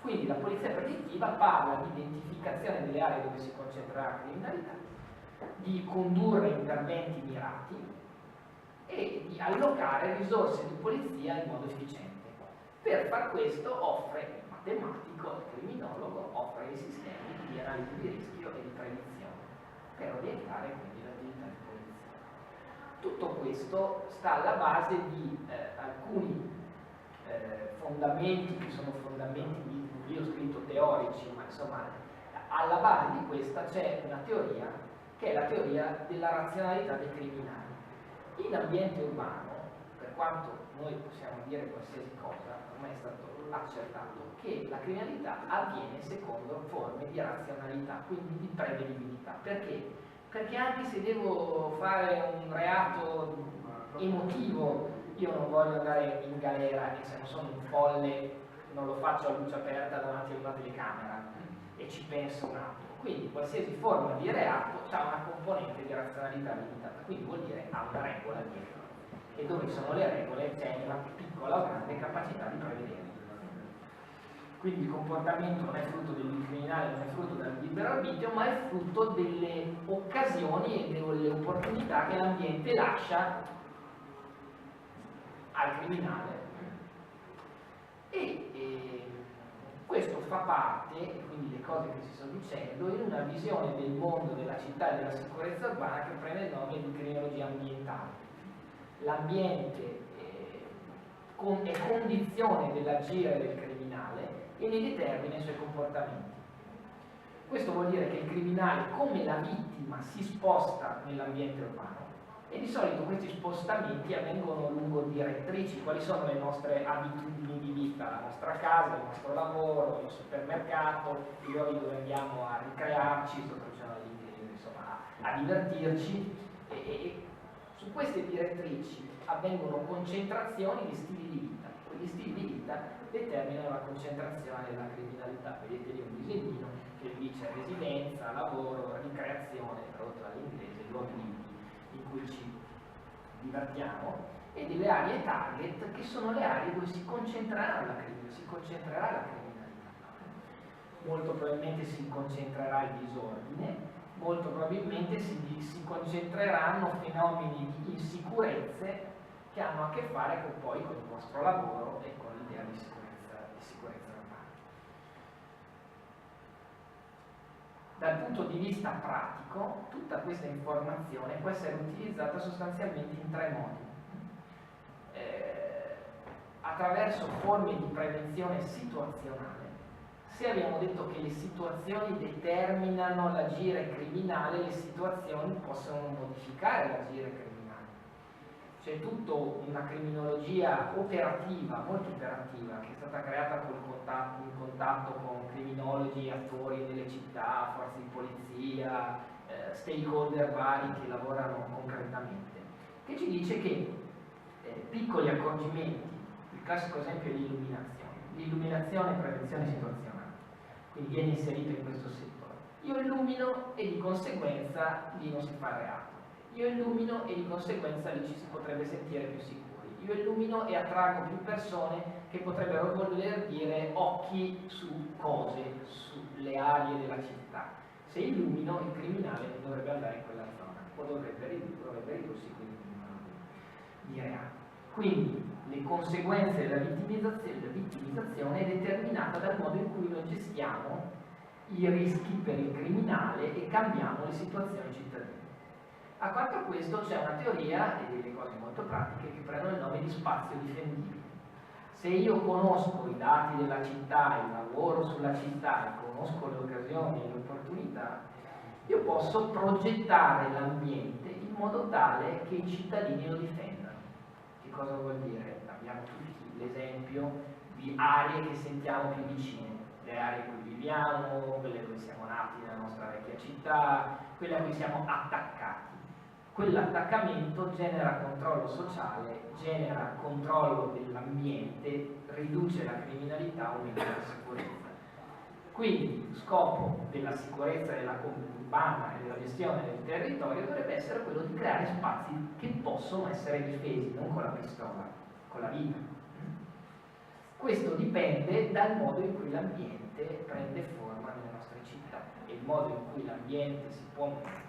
Quindi la polizia predittiva parla di identificazione delle aree dove si concentrerà la criminalità, di condurre interventi mirati e di allocare risorse di polizia in modo efficiente. Per far questo offre il matematico, il criminologo, offre i sistemi di analisi di rischio e di prevenzione per orientare quindi l'attività di polizia. Tutto questo sta alla base di alcuni fondamenti che sono fondamenti io ho scritto teorici, ma insomma alla base di questa c'è una teoria che è la teoria della razionalità dei criminali. In ambiente urbano, per quanto noi possiamo dire qualsiasi cosa, ormai è stato accertato che la criminalità avviene secondo forme di razionalità, quindi di prevedibilità. Perché? Perché anche se devo fare un reato emotivo, io non voglio andare in galera e se non sono un folle non lo faccio a luce aperta davanti a una telecamera e ci penso un attimo. Quindi qualsiasi forma di reato ha una componente di razionalità limitata, quindi vuol dire ha una regola dietro. E dove sono le regole c'è una piccola o grande capacità di prevedere. Quindi il comportamento non è frutto del criminale, non è frutto del libero arbitrio, ma è frutto delle occasioni e delle opportunità che l'ambiente lascia al criminale. E questo fa parte, e quindi le cose che si sto dicendo, in una visione del mondo, della città e della sicurezza urbana che prende il nome di criminologia ambientale. L'ambiente è condizione dell'agire del criminale e ne determina i suoi comportamenti. Questo vuol dire che il criminale, come la vittima, si sposta nell'ambiente urbano e di solito questi spostamenti avvengono lungo direttrici. Quali sono le nostre abitudini di vita? La nostra casa, il nostro lavoro, il supermercato, i luoghi dove andiamo a ricrearci, insomma, a divertirci e su queste direttrici avvengono concentrazioni di stili di vita. Quegli stili di vita determinano la concentrazione della criminalità. Vedete lì un disegnino che dice residenza, lavoro, ricreazione, tradotto dall'inglese, luoghi in cui ci divertiamo, e delle aree target che sono le aree dove si concentrerà la criminalità. Molto probabilmente si concentrerà il disordine, molto probabilmente si concentreranno fenomeni di insicurezze che hanno a che fare poi con il vostro lavoro e con l'idea di sicurezza urbana. Dal punto di vista pratico, tutta questa informazione può essere utilizzata sostanzialmente in tre modi. Attraverso forme di prevenzione situazionale. Se abbiamo detto che le situazioni determinano l'agire criminale, le situazioni possono modificare l'agire criminale. C'è tutta una criminologia operativa, molto operativa, che è stata creata in contatto con criminologi, attori delle città, forze di polizia, stakeholder vari che lavorano concretamente, che ci dice che piccoli accorgimenti, il classico esempio è l'illuminazione. L'illuminazione è prevenzione situazionale, quindi viene inserito in questo settore. Io illumino e di conseguenza lì non si fa reato. Io illumino e di conseguenza lì ci si potrebbe sentire più sicuri. Io illumino e attraggo più persone che potrebbero voler dire occhi su cose, sulle aree della città. Se illumino, il criminale non dovrebbe andare in quella zona, o dovrebbe ridursi quindi il numero di reati. Quindi le conseguenze della vittimizzazione è determinata dal modo in cui noi gestiamo i rischi per il criminale e cambiamo le situazioni cittadine. Accanto a questo c'è una teoria e delle cose molto pratiche che prendono il nome di spazio difendibile. Se io conosco i dati della città, il lavoro sulla città e conosco le occasioni e le opportunità, io posso progettare l'ambiente in modo tale che i cittadini lo difendano. Che cosa vuol dire? Abbiamo tutti l'esempio di aree che sentiamo più vicine, le aree in cui viviamo, quelle in cui siamo nati nella nostra vecchia città, quelle a cui siamo attaccati. Quell'attaccamento genera controllo sociale, genera controllo dell'ambiente, riduce la criminalità, aumenta la sicurezza. Quindi lo scopo della sicurezza della urbana e della gestione del territorio dovrebbe essere quello di creare spazi che possono essere difesi, non con la pistola, con la vita. Questo dipende dal modo in cui l'ambiente prende forma nelle nostre città, e il modo in cui l'ambiente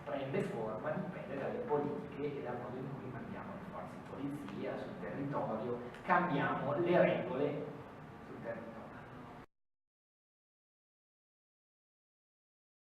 prende forma dipende dalle politiche e dal modo in cui mandiamo le forze di polizia sul territorio, cambiamo le regole